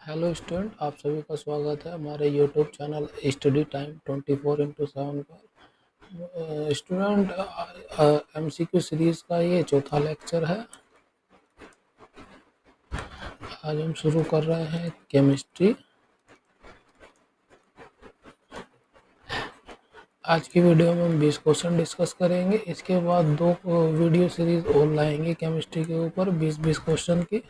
Hello student, आप सभी का स्वागत है हमारे यूट्यूब चैनल स्टडी टाइम 24/7 पर। स्टूडेंट, एमसीक्यू सीरीज का ये चौथा लेक्चर है। आज हम शुरू कर रहे हैं केमिस्ट्री। आज की वीडियो में हम 20 क्वेश्चन डिस्कस करेंगे। इसके बाद दो वीडियो सीरीज और लाएंगे केमिस्ट्री के ऊपर 20-20 क्वेश्चन की।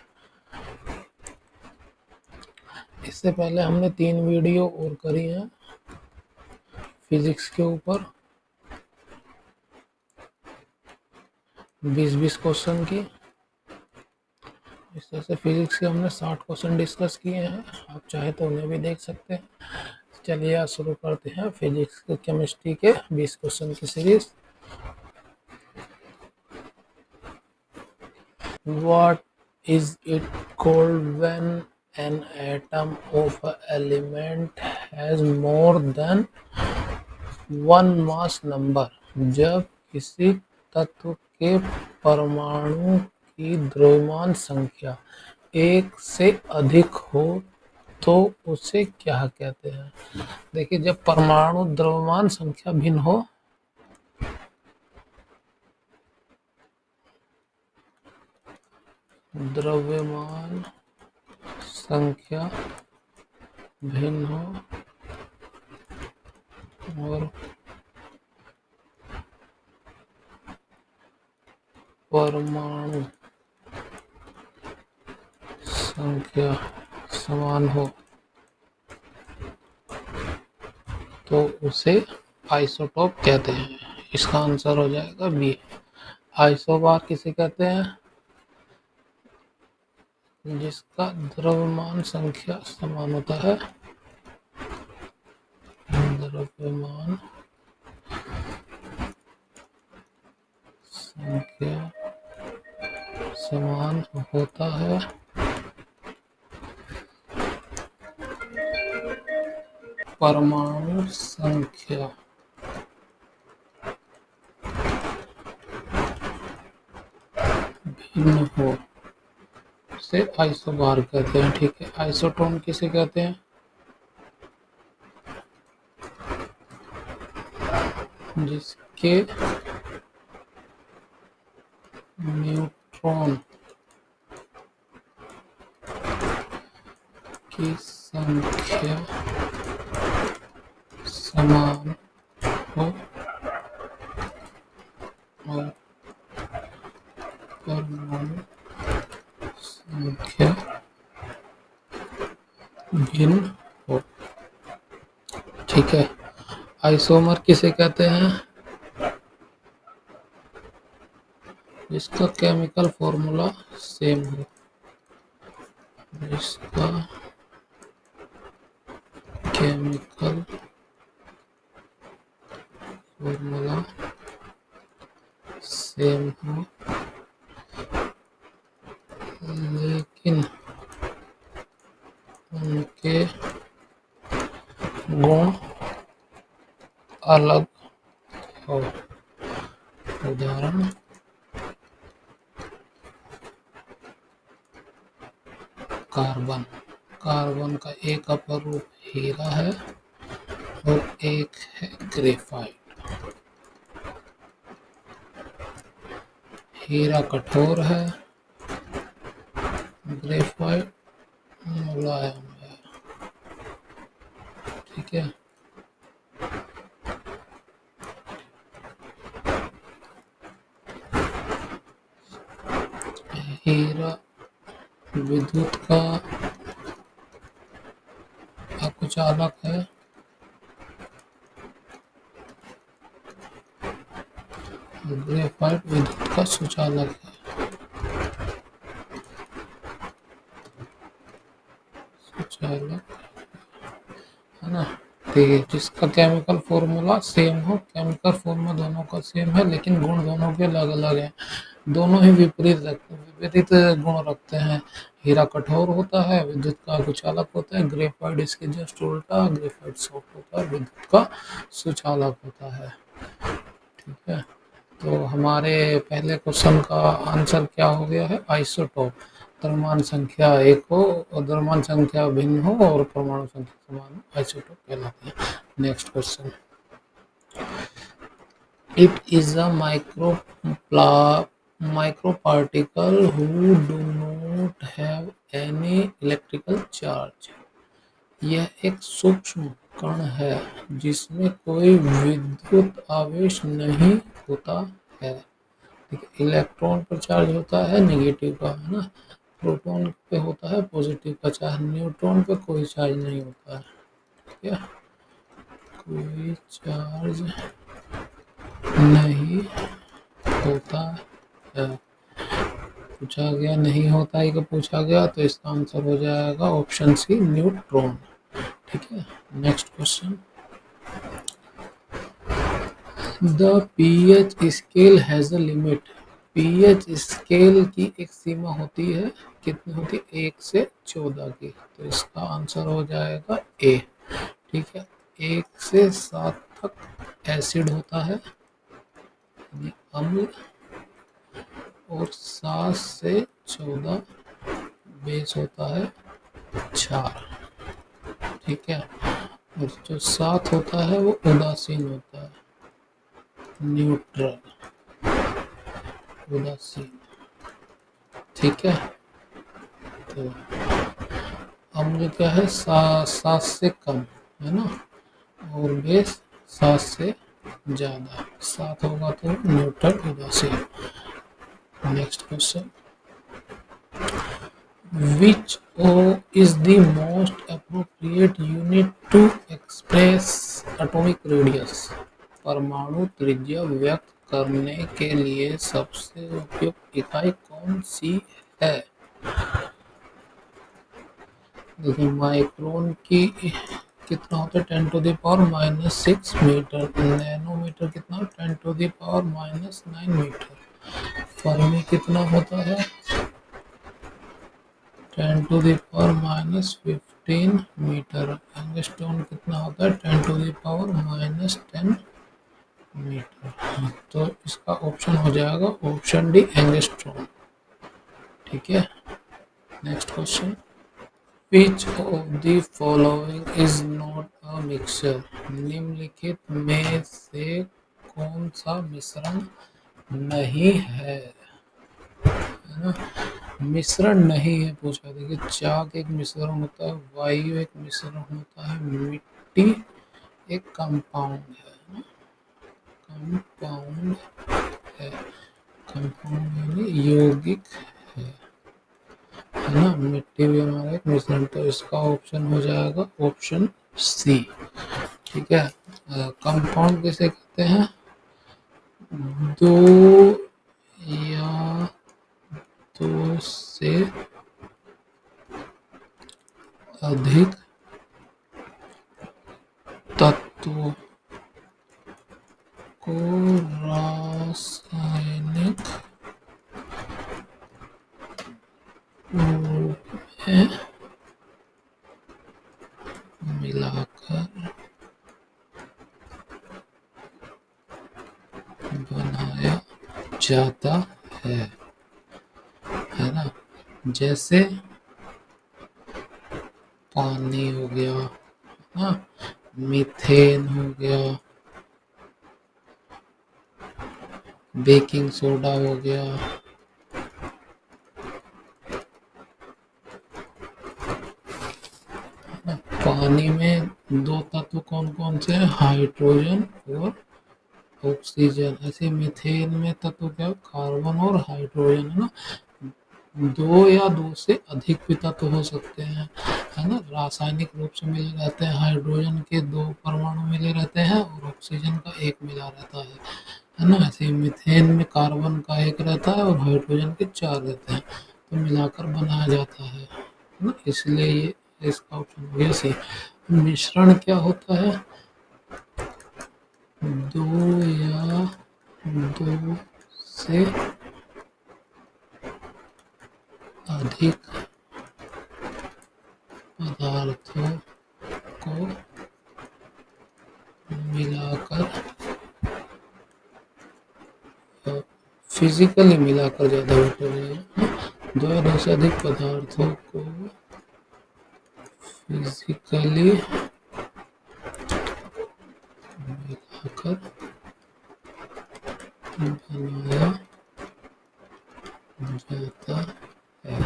इससे पहले हमने 3 वीडियो और करी हैं फिजिक्स के ऊपर 20-20 क्वेश्चन की। इस तरह से फिजिक्स के हमने 60 क्वेश्चन डिस्कस किए हैं। आप चाहे तो उन्हें भी देख सकते हैं। चलिए आज शुरू करते हैं फिजिक्स के केमिस्ट्री के 20 क्वेश्चन की series. What is it called when an atom of a element has more than one mass number? जब किसी तत्व के परमाणु की द्रव्यमान संख्या एक से अधिक हो तो उसे क्या कहते हैं? देखिए, जब परमाणु द्रव्यमान संख्या भिन्न हो, द्रव्यमान संख्या भिन्न हो और परमाणु संख्या समान हो तो उसे आइसोटोप कहते हैं। इसका आंसर हो जाएगा बी। आइसोबार किसे कहते हैं? जिसका द्रव्यमान संख्या समान होता है। द्रव्यमान संख्या समान होता है परमाणु संख्या भिन्न हो, उसे आइसोबार कहते हैं। ठीक है। आइसोटोन किसे कहते हैं? जिसके न्यूट्रॉन की संख्या समान हो और परमाणु संख्या भिन्न हो। ठीक है। आइसोमर किसे कहते हैं? जिसका केमिकल फॉर्मूला सेम हो। जिसका केमिकल फॉर्मूला सेम हो लेकिन उनके गुण अलग हो। उदाहरण कार्बन। कार्बन का एक अपर रूप हीरा है और एक है ग्रेफाइट। हीरा कठोर है, ग्रेफाइट मुलायम है। ठीक है। हीरा विद्युत का अकुचालक है, ग्रेफाइट विद्युत का सुचालक है। सुचालक है ना। ठीक है। जिसका केमिकल फॉर्मूला सेम हो, केमिकल फॉर्मूला दोनों का सेम है लेकिन गुण दोनों के अलग अलग हैं। दोनों ही विपरीत गुण रखते हैं। हीरा कठोर होता है, विद्युत का कुचालक होता है। ग्रेफाइट इसके जस्ट उल्टा, ग्रेफाइट सॉफ्ट होता है, विद्युत का सुचालक होता है। ठीक है। तो हमारे पहले क्वेश्चन का आंसर क्या हो गया है? आइसोटोप। द्रव्यमान संख्या एक हो और द्रव्यमान संख्या भिन्न हो और परमाणु संख्या समान हो, आइसोटोप कहलाते हैं। Next question, it is a microparticle who do not have any electrical charge। यह एक सूक्ष्म कण है जिसमें कोई विद्युत आवेश नहीं होता है। ठीक है, इलेक्ट्रॉन पर चार्ज होता है नेगेटिव का, है ना। प्रोटॉन पे होता है पॉजिटिव का चार्ज, न्यूट्रॉन पे कोई चार्ज नहीं होता है। ठीक है, कोई चार्ज नहीं होता है। पूछा गया नहीं होता है कि पूछा गया, तो इसका आंसर हो जाएगा ऑप्शन सी, न्यूट्रॉन। ठीक है, next question, the pH scale has a limit. PH scale की एक सीमा होती है, कितनी होती है? 1 से 14 की। तो इसका आंसर हो जाएगा ए। ठीक है, 1 से 7 तक एसिड होता है यानी अम्ल, और 7 से 14 बेस होता है क्षार। ठीक है, और जो 7 होता है वो उदासीन होता है, न्यूट्रल, उदासीन। ठीक है, तो अम्ल क्या है? 7 से कम, है ना, और बेस 7 से ज़्यादा। 7 होगा तो न्यूट्रल, उदासीन। Next question, which O is the most appropriate unit to express atomic radius। परमाणु त्रिज्या व्यक्त करने के लिए सबसे उपयुक्त इकाई कौन सी है? देखिए, माइक्रोन की कितना होता है? 10⁻⁻6 मीटर। नैनोमीटर कितना? 10⁻⁻9 मीटर। फर्मी कितना होता है? 10⁻⁻15 मीटर। एंगस्ट्रॉम कितना होता है? 10⁻⁻10 मीटर। तो इसका ऑप्शन हो जाएगा ऑप्शन डी, एंगस्ट्रॉम। ठीक है, next question, which of the following is not a mixture. निम्नलिखित में से कौन सा मिश्रण नहीं है? है ना, मिश्रण नहीं है पूछा। देखिए, चाक एक मिश्रण होता है, वायु एक मिश्रण होता है, मिट्टी एक कंपाउंड है, कंपाउंड है, कंपाउंड यानी यौगिक है ना। मिट्टी भी हमारा एक मिश्रण, तो इसका ऑप्शन हो जाएगा ऑप्शन सी। ठीक है, कंपाउंड किसे कहते हैं? दो या दो से अधिक तत्वों को रासायनिक रूप में मिलाकर बनाया जाता है ना। जैसे पानी हो गया, हाँ, मीथेन हो गया, बेकिंग सोडा हो गया। पानी में दो तत्व कौन कौन से हैं? हाइड्रोजन और ऑक्सीजन। ऐसे मीथेन में तत्व क्या? कार्बन और हाइड्रोजन, है ना। दो या दो से अधिक भी तत्व हो सकते हैं, है ना। रासायनिक रूप से मिले रहते हैं, हाइड्रोजन के 2 परमाणु मिले रहते हैं और ऑक्सीजन का 1 मिला रहता है ना। ऐसे मीथेन में कार्बन का 1 रहता है और हाइड्रोजन के 4 रहते हैं, तो मिलाकर बनाया जाता है ना। इसलिए ये इसका ऑप्शन हो गया सी। मिश्रण क्या होता है? 2 या 2 से अधिक पदार्थों को मिलाकर, फिजिकली मिलाकर ज़्यादा बेटर है, 12 से अधिक पदार्थों को फिजिकली मिलाकर बनाया जाता है।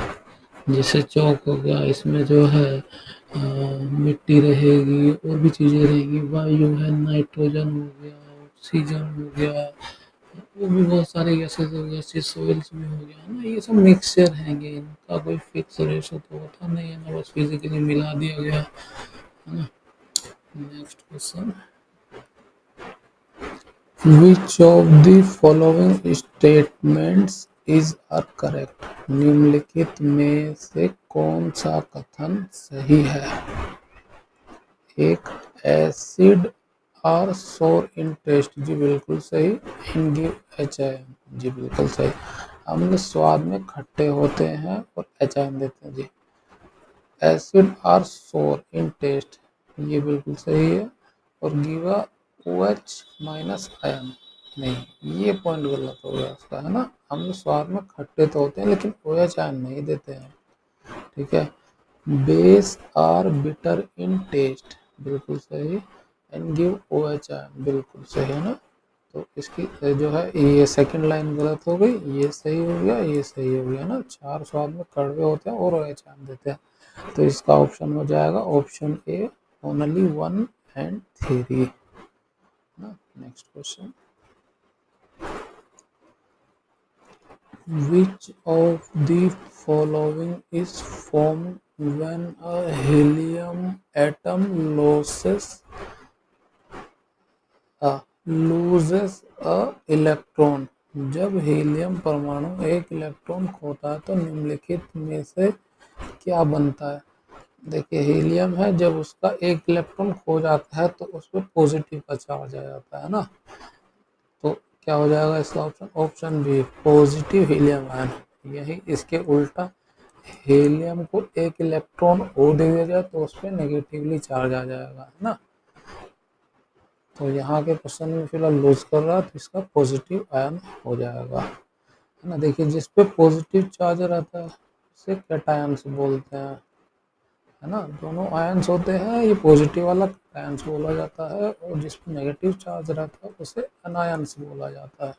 जैसे चौक हो गया, इसमें जो है मिट्टी रहेगी और भी चीज़ें रहेगी, वायु है, नाइट्रोजन हो गया, ऑक्सीजन हो गया, वो भी बहुत सारे गैसेज हो गया, सॉइल्स भी हो गया ना, ये सब मिक्सचर हैंगे, इनका कोई फिक्स रेशो तो होता नहीं है ना, बस फिजिकली मिला दिया गया है ना। Next question, which of the following statements is are correct? निम्नलिखित में से कौन सा कथन सही है? एक, एसिड आर सोर इन टेस्ट, जी बिल्कुल सही। इन गिव HIM, जी बिल्कुल सही। अम्ल स्वाद में खट्टे होते हैं और HIM देते हैं, जी। एसिड आर सोर इन टेस्ट, ये बिल्कुल सही है। और गिवा OH माइनस आयन, नहीं, ये पॉइंट गलत हो गया उसका, है ना। अम्ल स्वाद में खट्टे तो होते हैं लेकिन OH आयन नहीं देते हैं, ठीक है। Base are bitter in taste, बिल्कुल सही। एंड गिव OH आयन, बिल्कुल सही है ना। तो इसकी जो है ये सेकंड लाइन गलत हो गई, ये सही हो गया, ये सही हो गया ना। चार स्वाद में कड़वे होते हैं और OH आयन देते हैं, तो इसका ऑप्शन हो जाएगा ऑप्शन ए, ओनली 1 एंड 3 ना। Next question, which of the following is formed when a helium atom loses a electron? जब हीलियम परमाणु एक इलेक्ट्रॉन खोता है तो निम्नलिखित में से क्या बनता है? देखिए, हीलियम है, जब उसका एक इलेक्ट्रॉन खो जाता है तो उस पर पॉजिटिव का चार्ज आ जाता है ना, तो क्या हो जाएगा इसका option? Option B, positive helium ion. यही इसके उल्टा, हीलियम को एक इलेक्ट्रॉन और दे दिया जाए तो उस पर नेगेटिवली चार्ज आ जाएगा, है ना। तो यहाँ के क्वेश्चन में फिलहाल लूज कर रहा है तो इसका पॉजिटिव आयन हो जाएगा, है ना। देखिए, जिस पे पॉजिटिव चार्ज रहता है उसे कैटायंस बोलते हैं, है ना। दोनों आयंस होते हैं, ये पॉजिटिव वाला कैटायंस बोला जाता है और जिस पे नेगेटिव चार्ज रहता है उसे अनायंस बोला जाता है,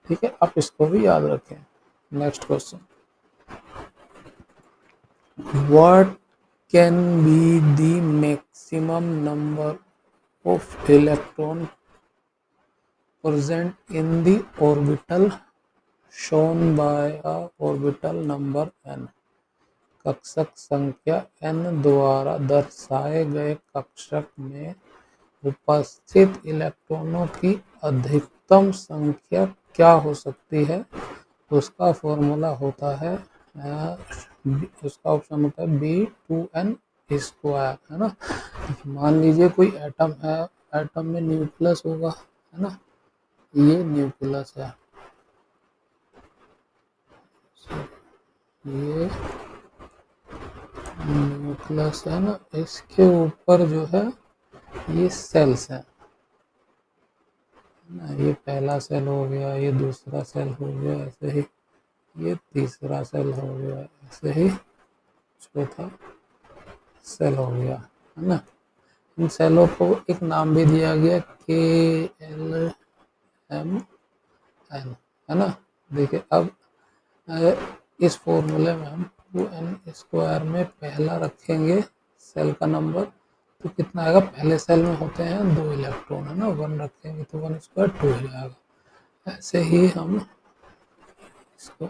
ठीक है। आप इसको भी याद रखें। Next question, what can be the maximum number of electron present in the orbital shown by a orbital number n? कक्षक संख्या n द्वारा दर्शाए गए कक्षक में उपस्थित इलेक्ट्रॉनों की अधिकतम संख्या क्या हो सकती है? उसका फॉर्मूला होता है उसका ऑप्शन होता है B2n स्क्वायर, है ना। मान लीजिए कोई एटम है, एटम में न्यूक्लियस होगा, है ना, ये न्यूक्लियस है, ये न्यूक्लियस है ना, इसके ऊपर जो है ये सेल्स है ना, ये पहला सेल हो गया, ये दूसरा सेल हो गया, ऐसे ही ये तीसरा सेल हो गया, ऐसे ही चौथा सेल हो गया, है ना। इन सेलों को एक नाम भी दिया गया KLMN, है ना। देखिए, अब इस फॉर्मूले में हम 2n स्क्वायर में पहला रखेंगे सेल का नंबर, तो कितना आएगा? पहले सेल में होते हैं 2 इलेक्ट्रॉन, है ना, 1 रखेंगे तो 1 स्क्वायर 2 हो जाएगा। ऐसे ही हम इसको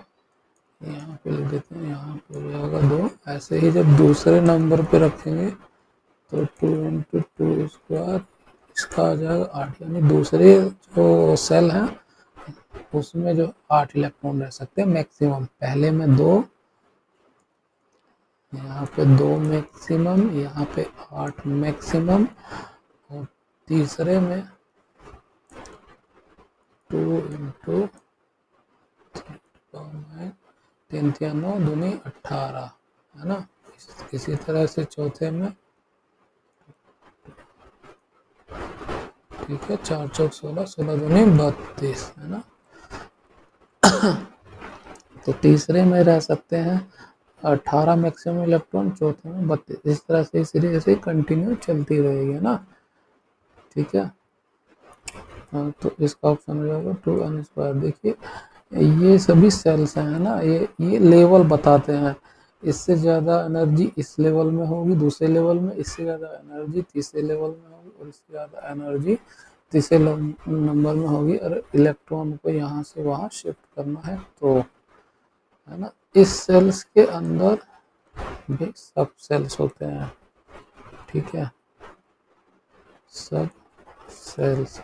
यहाँ पे लिख देते हैं, यहाँ पे हो जाएगा 2। ऐसे ही जब दूसरे नंबर पे रखेंगे तो 2 इंटू 2 स्क्वायर, इसका आ जाएगा 8, यानी दूसरे जो सेल हैं उसमें जो 8 इलेक्ट्रॉन रह सकते हैं मैक्सिमम। पहले में 2, यहाँ पे 2 मैक्सिमम, यहाँ पे 8 मैक्सिमम, और तीसरे में 2 इंटू 3 3 9 दूनी 18, है ना। इसी तरह से चौथे में, ठीक है, 4 चौक 16, 16 दूनी 32, है ना। तो तीसरे में रह सकते हैं 18 मैक्सिमम इलेक्ट्रॉन, चौथे में 32। इस तरह से सीरीज ऐसे कंटिन्यू चलती रहेगी, है ना। ठीक है। तो इसका ऑप्शन हो जाएगा 2n²। देखिए ये सभी सेल्स हैं, है ना, ये लेवल बताते हैं। इससे ज़्यादा एनर्जी इस लेवल में होगी, दूसरे लेवल में, इससे ज़्यादा एनर्जी तीसरे लेवल में होगी, और इससे ज़्यादा एनर्जी तीसरे नंबर में होगी। और इलेक्ट्रॉन को यहाँ से वहाँ शिफ्ट करना है, तो है ना। इस सेल्स के अंदर भी सब सेल्स होते हैं। ठीक है, सब सेल्स।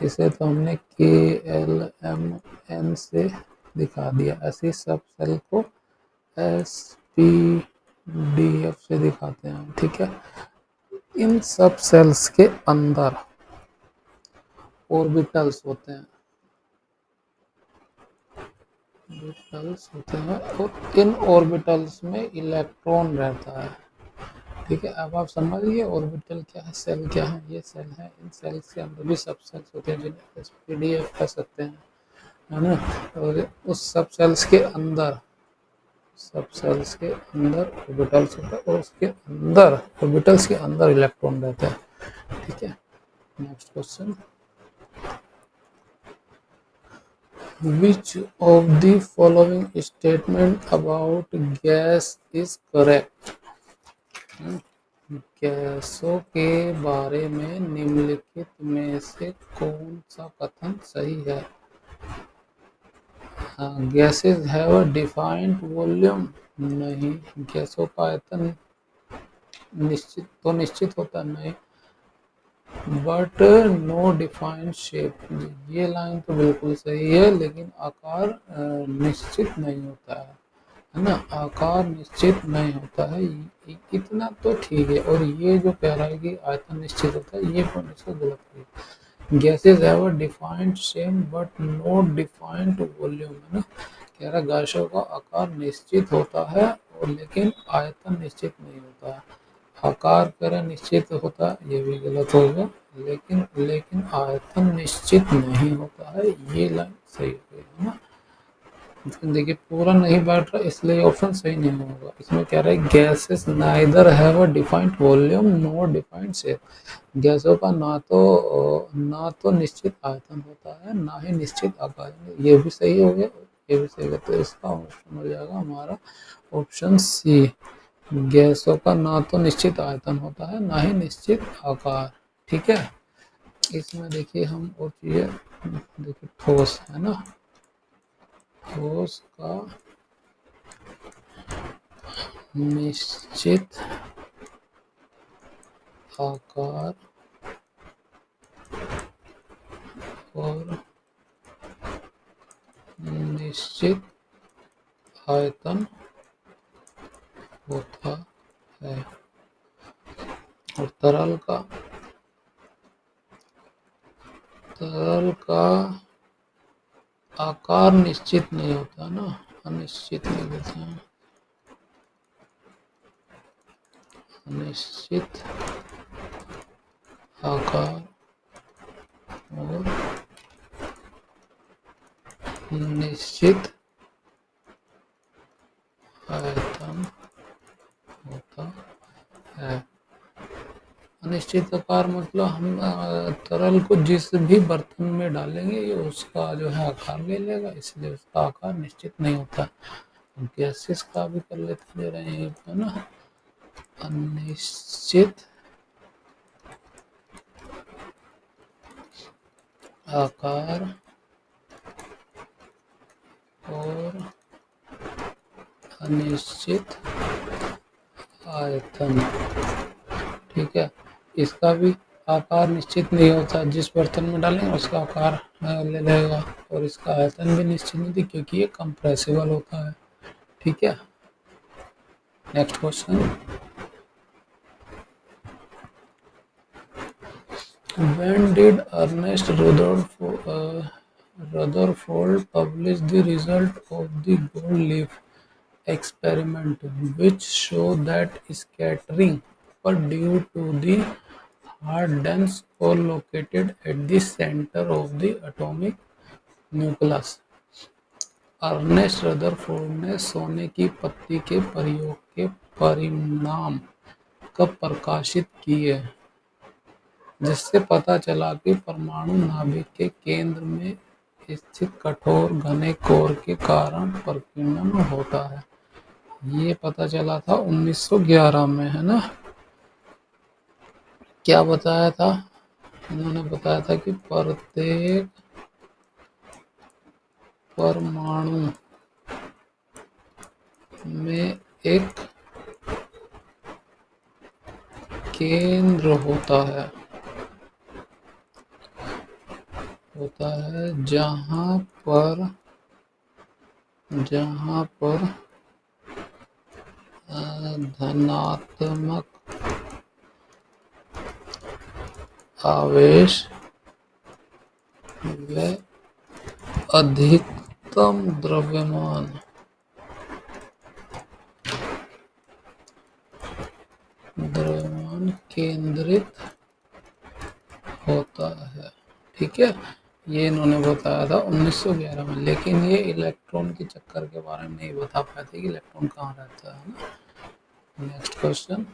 इसे तो हमने KLMN से दिखा दिया। ऐसे सब सेल को SPDF से दिखाते हैं। ठीक है। इन सब सेल्स के अंदर ऑर्बिटल्स होते हैं, ऑर्बिटल्स होते हैं, और इन ऑर्बिटल्स में इलेक्ट्रॉन रहता है। ठीक है। अब आप समझिए ऑर्बिटल क्या है, सेल क्या है। ये सेल है, इन सेल्स के अंदर भी सब सेल्स होते हैं जिन्हें SPDF कह सकते हैं, है ना। और उस सब सेल्स के अंदर, सब सेल्स के अंदर ऑर्बिटल्स होता है, और उसके अंदर ऑर्बिटल्स के अंदर इलेक्ट्रॉन रहते हैं। ठीक है। Next question, which of the following statement about gas is correct. गैसों के बारे में निम्नलिखित में से कौन सा कथन सही है। Gases have a defined volume. नहीं, गैसों का आयतन निश्चित होता नहीं। बट नो डिफाइंड शेप, ये लाइन तो बिल्कुल सही है, लेकिन आकार निश्चित नहीं होता है ना। आकार निश्चित नहीं होता है, इतना तो ठीक है। और ये जो कह रहा है कि आयतन निश्चित होता है, ये पॉइंट इसका गलत है। Gases have a defined shape but no defined volume, है ना। कह रहा गैसों का आकार निश्चित होता है, और लेकिन आयतन निश्चित नहीं होता है। आकार कह निश्चित होता है, ये भी गलत होगा। लेकिन लेकिन आयतन निश्चित नहीं होता है, ये लाइन सही है ना। देखिए पूरा नहीं बैठ रहा, इसलिए ऑप्शन सही नहीं होगा। इसमें कह रहा है gases neither have a defined volume no defined shape. गैसों का ना तो निश्चित आयतन होता है, ना ही निश्चित आकार। ये भी सही हो गया, ये भी सही हो गया। तो इसका ऑप्शन हो जाएगा हमारा ऑप्शन सी। गैसों का ना तो निश्चित आयतन होता है, ना ही निश्चित आकार। ठीक है। इसमें देखिए हम और चीज़ें, देखिए ठोस है ना, ठोस का निश्चित आकार और निश्चित आयतन होता है। और तरल का आकार निश्चित नहीं होता ना, अनिश्चित नहीं होता है, अनिश्चित आकार और निश्चित आयतन होता है। अनिश्चित आकार मतलब हम तरल को जिस भी बर्तन में डालेंगे ये उसका जो है आकार ले लेगा, इसलिए उसका आकार निश्चित नहीं होता। गैसेस का भी कर लेते ले रहे हैं, है ना। अनिश्चित आकार और अनिश्चित आयतन। ठीक है। इसका भी आकार निश्चित नहीं होता, जिस बर्तन में डालेंगे उसका आकार ले लेगा, और इसका आयतन भी निश्चित नहीं थी क्योंकि ये कंप्रेसिबल होता है। ठीक है। Next question, when did Ernest Rutherford publish the result of the gold leaf experiment, which show that scattering occurred due to the hard dense core located at the center of the atomic nucleus? Ernest Rutherford ने सोने की पत्ती के प्रयोग के परिणाम कब प्रकाशित किए, जिससे पता चला कि परमाणु नाभिक के केंद्र में स्थित कठोर घने कोर के कारण प्रकीर्णन होता है? ये पता चला था 1911 में, है ना। क्या बताया था? उन्होंने बताया था कि प्रत्येक परमाणु में एक केंद्र होता है जहाँ पर धनात्मक आवेश व अधिकतम द्रव्यमान केंद्रित होता है। ठीक है, ये इन्होंने बताया था 1911 में, लेकिन ये इलेक्ट्रॉन के चक्कर के बारे में नहीं बता पाए थे कि इलेक्ट्रॉन कहाँ रहता है ना। Next question,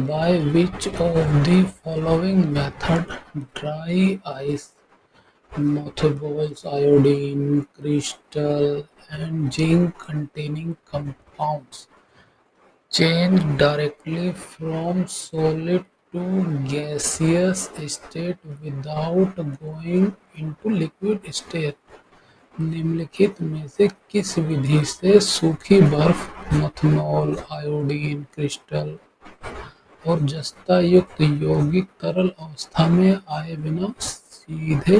by which of the following method dry ice mothballs iodine crystal and zinc containing compounds change directly from solid to gaseous state without going into liquid state? निम्नलिखित में से किस विधि से सूखी बर्फ मेथनॉल आयोडीन क्रिस्टल और जस्ता युक्त यौगिक तरल अवस्था में आए बिना सीधे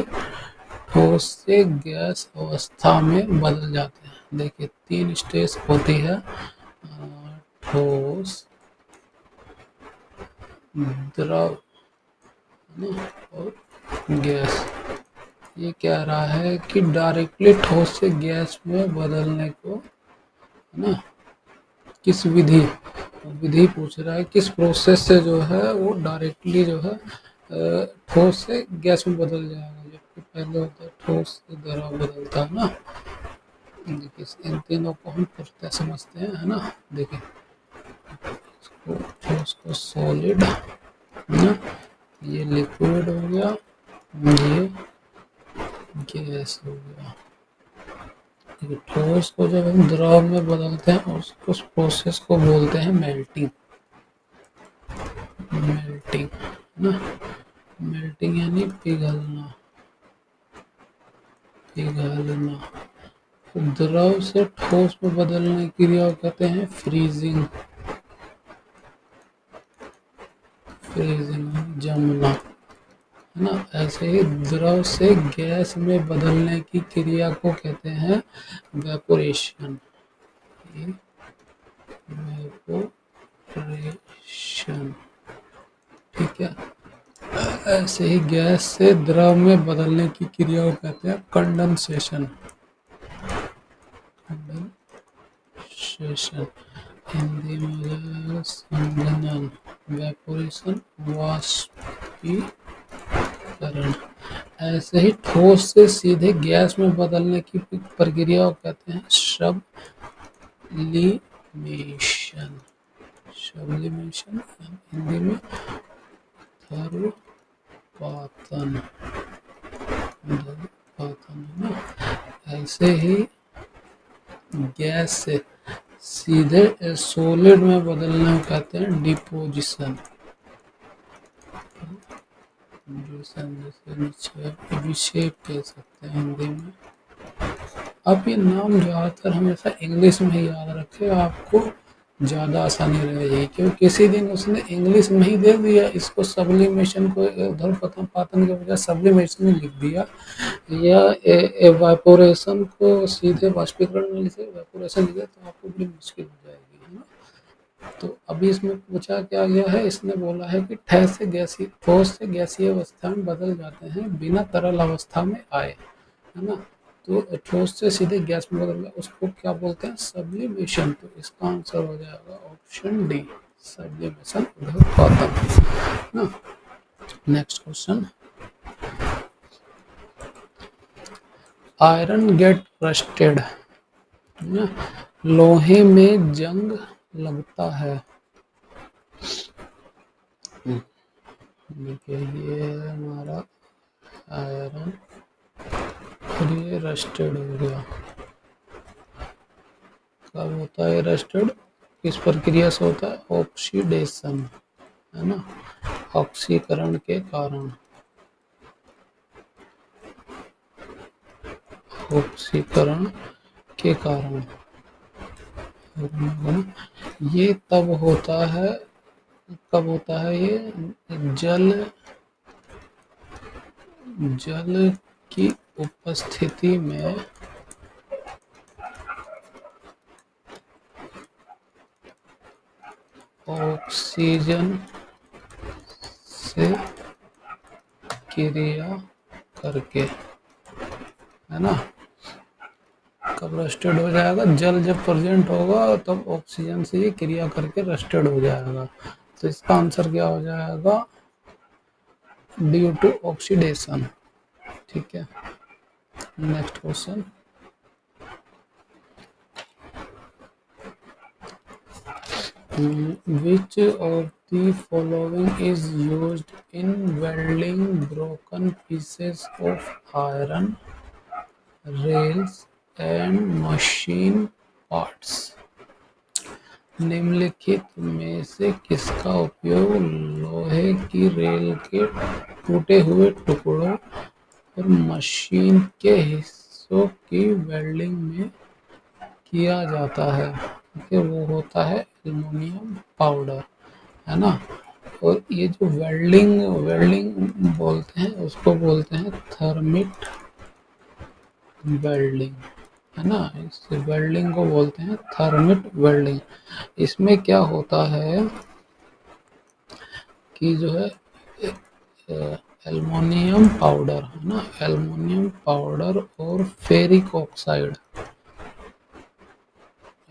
ठोस से गैस अवस्था में बदल जाते हैं? देखिए, 3 स्टेज होती है, ठोस, द्रव और गैस। ये कह रहा है कि डायरेक्टली ठोस से गैस में बदलने को, है ना, किस विधि पूछ रहा है, किस प्रोसेस से जो है वो डायरेक्टली जो है ठोस से गैस में बदल जाएगा, जबकि पहले होता है ठोस से द्रव बदलता है ना। देखिए, इन तीनों को हम पूछते समझते हैं, है ना। देखिए, ठोस को सॉलिड, है ना, ये लिक्विड हो गया, ये गैस हो गया। ठोस को जब हम द्रव में बदलते हैं उस प्रोसेस को बोलते हैं मेल्टिंग। ना, मेल्टिंग यानी पिघलना। द्रव से ठोस में बदलने की क्रिया कहते हैं फ्रीजिंग। जमना, है ना। ऐसे ही द्रव से गैस में बदलने की क्रिया को कहते हैं वेपोरेशन। ठीक है, ऐसे ही गैस से द्रव में बदलने की क्रिया को कहते हैं कंडेंसेशन। हिंदी में संघनन, वेपोरेशन, वाष्पीकरण। ऐसे ही ठोस से सीधे गैस में बदलने की प्रक्रिया को कहते हैं सब्लिमेशन। हिंदी में ध्रुवपातन। ऐसे ही गैस से सीधे सॉलिड में बदलने को कहते हैं डिपोजिशन। जैसे विक्षेप कह सकते हैं हिंदी में। अब ये नाम ज़्यादातर हमेशा इंग्लिश में ही याद रखें, आपको ज़्यादा आसानी रहेगी, क्योंकि किसी दिन उसने इंग्लिश में ही दे दिया इसको, सब्लिमेशन को ध्रुवपातन के बजाय सब्लिमेशन ही लिख दिया, या एवापोरेशन को सीधे वाष्पीकरण में लिखे, एवापोरेशन लिखे, तो आपको बड़ी मुश्किल हो जाएगी, है ना। तो अभी इसमें पूछा क्या गया है, इसने बोला है कि ठोस से गैसीय अवस्था में बदल जाते हैं बिना तरल अवस्था में आए, है ना। तो ठोस से सीधे गैस में बदल गया, उसको क्या बोलते हैं, सब्लिमेशन। तो इसका आंसर हो जाएगा ऑप्शन डी, सब्लिमेशन ध्रुवपातन ना। Next question, iron get rusted, लोहे में जंग लगता है। देखिए ये है हमारा आयरन और ये रस्टेड हो गया। कब होता है रस्टेड, किस प्रक्रिया से होता है? ऑक्सीडेशन, है ना, ऑक्सीकरण के कारण, ऑक्सीकरण के कारण। ये तब होता है, कब होता है ये? जल, जल की उपस्थिति में ऑक्सीजन से क्रिया करके, है ना। कब रस्टेड हो जाएगा? जल जब प्रेजेंट होगा तब ऑक्सीजन से ये क्रिया करके रस्टेड हो जाएगा। तो इसका आंसर क्या हो जाएगा? Due to oxidation. ठीक है, next question. Which of the following is used in welding broken pieces of iron rails and machine parts? निम्नलिखित में से किसका उपयोग लोहे की रेल के टूटे हुए टुकड़ों और मशीन के हिस्सों की वेल्डिंग में किया जाता है? कि वो होता है एल्युमिनियम पाउडर, है ना। और ये जो वेल्डिंग वेल्डिंग बोलते हैं उसको बोलते हैं थर्मिट वेल्डिंग, है ना। इस वेल्डिंग को बोलते हैं थर्मिट वेल्डिंग। इसमें क्या होता है कि जो है एल्युमिनियम पाउडर, है ना, एल्युमिनियम पाउडर और फेरिक ऑक्साइड,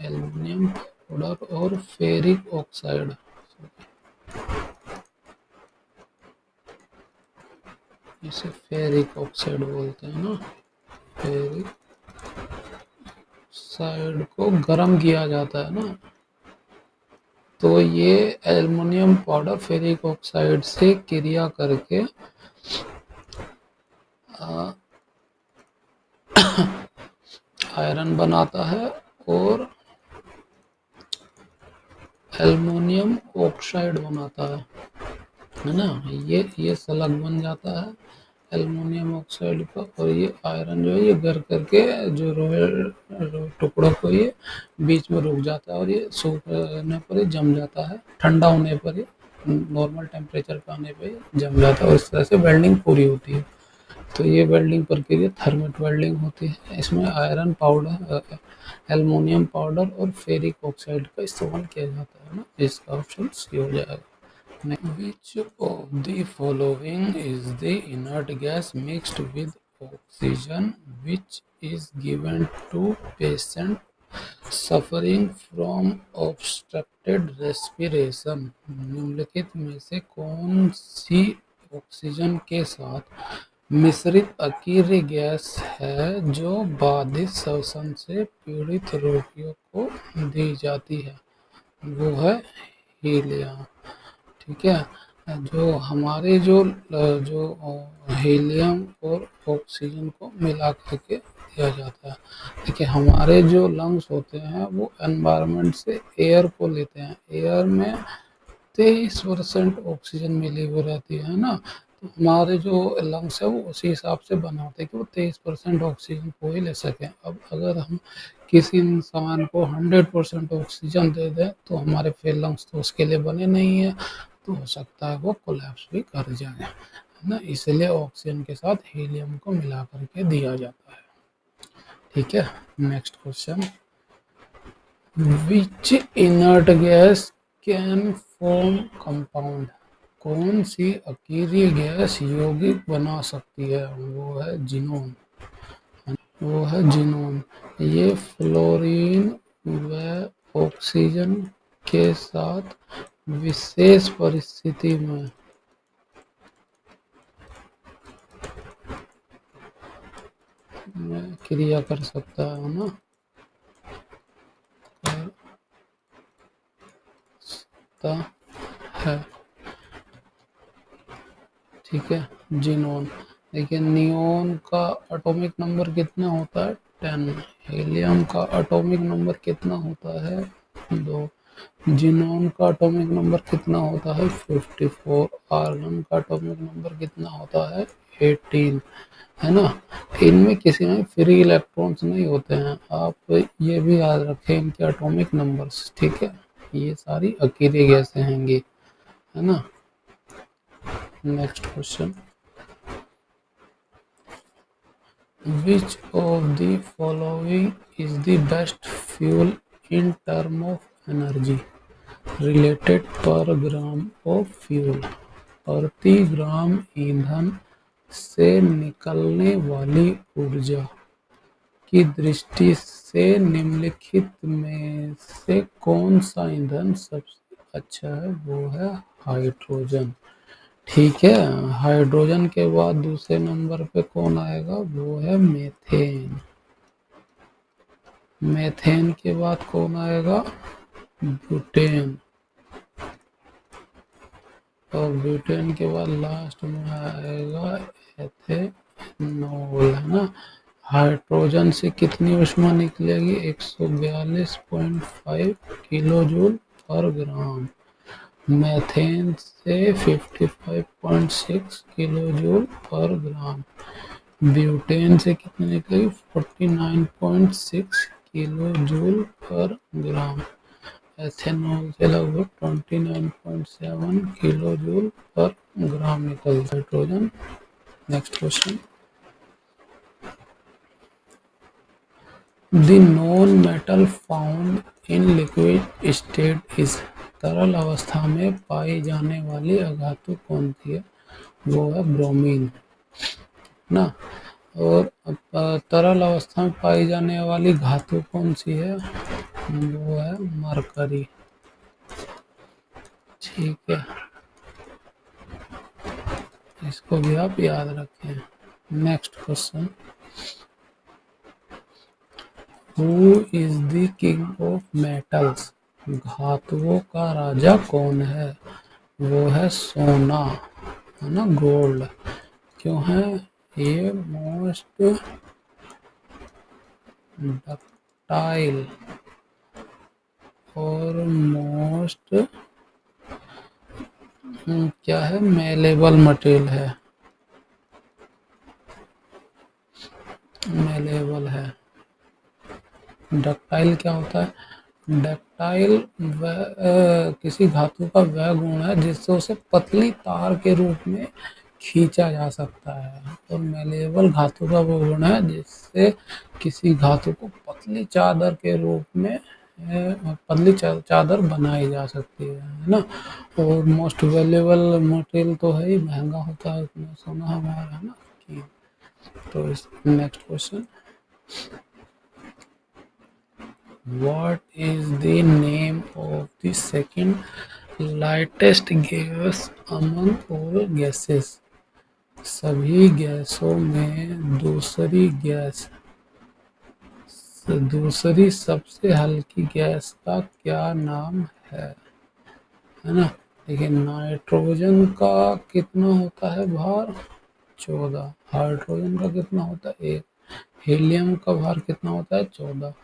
एल्युमिनियम पाउडर और फेरिक ऑक्साइड, इसे फेरिक ऑक्साइड बोलते हैं ना, फेरिक ऑक्साइड को गर्म किया जाता है ना। तो ये एल्युमिनियम पाउडर फेरिक ऑक्साइड से क्रिया करके आयरन बनाता है और एल्युमिनियम ऑक्साइड बनाता है ना। ये सलग बन जाता है एल्युमिनियम ऑक्साइड का, और ये आयरन जो है ये गर करके जो रोहे टुकड़ों को ये बीच में रुक जाता है और ये सूखने पर ये जम जाता है, ठंडा होने पर ये नॉर्मल टेम्परेचर पे आने पे ये जम जाता है और इस तरह से वेल्डिंग पूरी होती है। तो ये वेल्डिंग प्रक्रिया थर्मिट वेल्डिंग होती है। इसमें आयरन पाउडर, एल्युमिनियम पाउडर और फेरिक ऑक्साइड का इस्तेमाल किया जाता है ना। इसका ऑप्शन सी हो जाएगा। Which of the following is the inert gas mixed with oxygen which is given to patient suffering from obstructed respiration? निम्नलिखित में से कौन सी ऑक्सीजन के साथ मिश्रित अकीर्य गैस है जो बाधित श्वसन से पीड़ित रोगियों को दी जाती है? वो है हीलियम। ठीक है, जो हमारे जो हीलियम और ऑक्सीजन को मिला करके दिया जाता है। देखिए हमारे जो लंग्स होते हैं वो एनवायरनमेंट से एयर को लेते हैं, एयर में 23% ऑक्सीजन मिली हुई रहती है ना। तो हमारे जो लंग्स है वो उसी हिसाब से बना होता है कि वो 23% ऑक्सीजन को ही ले सकें। अब अगर हम किसी इंसान को 100% ऑक्सीजन दे दें तो हमारे फिर लंग्स तो उसके लिए बने नहीं है, तो हो सकता है वो कोलैप्स भी कर जाए, है ना। इसलिए ऑक्सीजन के साथ हीलियम को मिला करके दिया जाता है। ठीक है, next question. Which inert gas can form compound? कौन सी अकीर्य गैस यौगिक बना सकती है? वो है जिनोन, वो है जिनोन। ये फ्लोरीन व ऑक्सीजन के साथ विशेष परिस्थिति में में क्रिया कर सकता है ना, कर सकता है। ठीक है, जीनोन। देखिए नियोन का एटॉमिक नंबर कितना होता है, 10। हीलियम का एटॉमिक नंबर कितना होता है, 2। जीनोन का एटॉमिक नंबर कितना होता है, 54। आर्गन का एटॉमिक नंबर कितना होता है, 18, है ना। इनमें किसी में फ्री इलेक्ट्रॉन्स नहीं होते हैं, आप ये भी याद रखें इनके एटॉमिक नंबर्स। ठीक है, ये सारी अकेली गैसें हैंगी, है ना। Next question, which of the following is the best fuel in term of energy related per gram of fuel। प्रति ग्राम ईंधन से निकलने वाली ऊर्जा की दृष्टि से निम्नलिखित में से कौन सा ईंधन सबसे अच्छा है, वो है हाइड्रोजन। ठीक है, हाइड्रोजन के बाद दूसरे नंबर पे कौन आएगा, वो है मेथेन। मेथेन के बाद कौन आएगा, ब्यूटेन। और ब्यूटेन के बाद लास्ट में आएगा एथेनॉल, है ना। हाइड्रोजन से कितनी ऊष्मा निकलेगी, 142.5 किलो जूल पर ग्राम। मेथेन से 55.6 किलो जूल पर ग्राम। ब्यूटेन से कितनी निकलेगी, 49.6 किलो जूल पर ग्राम। एथेनॉल से लगभग 29.7 किलो जूल पर ग्राम निकलता है hydrogen. Next question, the non metal found in liquid state is. तरल अवस्था में पाई जाने वाली अधातु कौन सी है, वो है ब्रोमीन ना। और तरल अवस्था में पाई जाने वाली धातु कौन सी है, वो है मरकरी। ठीक है, इसको भी आप याद रखें। Next question, who is the king of metals. धातुओं का राजा कौन है, वो है सोना, है ना, गोल्ड। क्यों है, ये मोस्ट डक्टाइल और मोस्ट क्या है, मेलेबल मटेरियल है, मेलेबल है। डक्टाइल क्या होता है, डक्टाइल किसी धातु का वह गुण है जिससे उसे पतली तार के रूप में खींचा जा सकता है। और मेलेबल धातु का वो गुण है जिससे किसी धातु को पतली चादर के रूप में पतली चादर बनाई जा सकती है ना। और मोस्ट वैल्यूएबल मटेरियल तो है ही, महंगा होता है, उसमें सोना हमारा, है ना। तो next question, What is the name of the second lightest gas among all gases। सभी गैसों में दूसरी सबसे हल्की गैस का क्या नाम है ना। देखिए नाइट्रोजन का कितना होता है भार, 14। हाइड्रोजन का कितना होता है, 1। हीलियम का भार कितना होता है, 14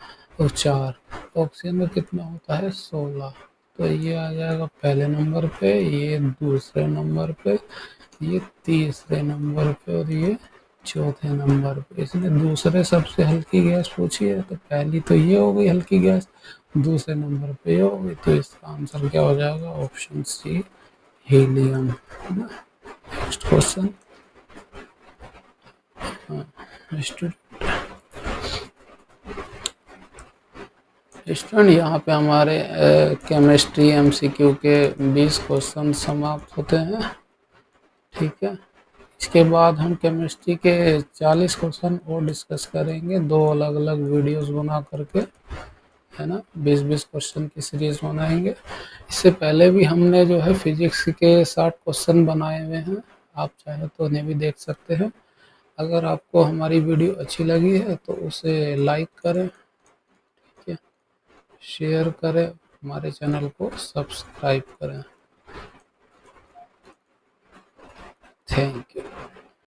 और 4। ऑक्सीजन का कितना होता है, 16। तो ये आ जाएगा पहले नंबर पे, ये दूसरे नंबर पे, ये तीसरे नंबर पे और ये चौथे नंबर पे। इसने दूसरे सबसे हल्की गैस पूछी है, तो पहली तो ये हो गई हल्की गैस, दूसरे नंबर पे ये हो गई। तो इसका आंसर क्या हो जाएगा, option C, helium. Next question, student यहाँ पे हमारे केमिस्ट्री एमसीक्यू के 20 क्वेश्चन समाप्त होते हैं। ठीक है, इसके बाद हम केमिस्ट्री के 40 क्वेश्चन और डिस्कस करेंगे, दो अलग अलग वीडियोस बना करके, है ना। 20-20 क्वेश्चन की सीरीज बनाएंगे। इससे पहले भी हमने जो है फिजिक्स के 60 क्वेश्चन बनाए हुए हैं, आप चाहे तो उन्हें भी देख सकते हैं। अगर आपको हमारी वीडियो अच्छी लगी है तो उसे लाइक करें, ठीक है, शेयर करें, हमारे चैनल को सब्सक्राइब करें। Thank you.